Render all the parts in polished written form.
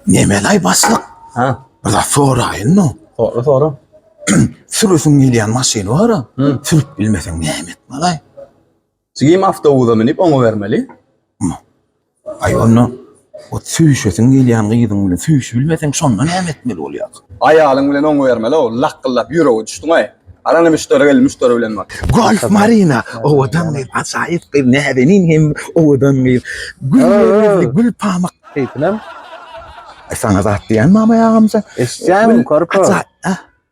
Nemelay baslık. Ha. Burada sorayın no. Soru. Sürüsün geliyen maşini var ha. Sürüp bilmesen nemet malay. Sigim avtobusa minip onu vermeli. Ay onu o süýşesin geliyen gyýdyň bilen süýşü bilmesen şondan nemet meli bolýar. Ayalyň bilen onu vermeli. O lakkıllap ýüregi düşdüň ay. Arana müşteri gel müşteri bilen bak. Golf Marina. Owadan bir acayip bir näbenin hem owadan bir gül pamak. Heytinem. Sana zat diýen mama ýagamsa. Eşcan korpa.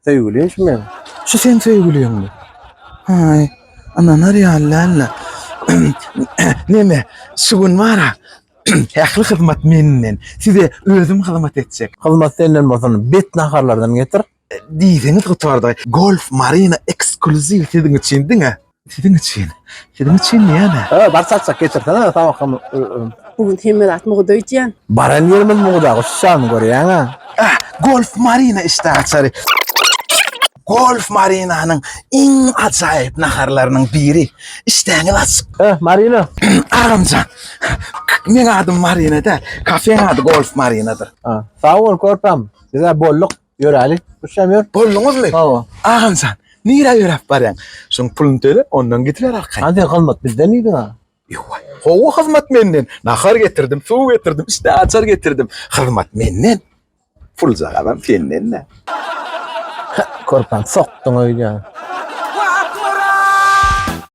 Sevgiliyim men. Şu sen söýgülüýüň. Hay. Ana narýallalla. Neme? Sugun mara. Ähli hyzmat menden. Size özüm hyzmat etsek. Hyzmat senden bolsun bet naharlardan getir. Diýdiňiz gutwardy. Golf Marina ekskluziw siziň için diňe. Siziň için. Siziň için ýa-da. Barsatsak getirsene tamam. Bugün temelat muğdaycan. Baran yerimiz muğda şan görýän. Golf Marina işte açarı. Golf Marina'nın en acayip naharlarının biri. İşte bas. Marina. Aramcan. Men adım Marina da. Kafenin adı Golf Marina'dır. Sağ ol korpam. Size bolluk ýöreli. Kuşamıyor. Bollunuz mu? Tamam. Aramcan. Nira yörep baryan. Şun pulun töle ondan getirer arkaya. Hadi kılmat bizden iyiydi ha. Yok. Hoğu hizmet menden. Nahar getirdim, su getirdim, işte açar getirdim. Hizmet menden. Pul zagadan fenden ne? Korpam soktun öyle.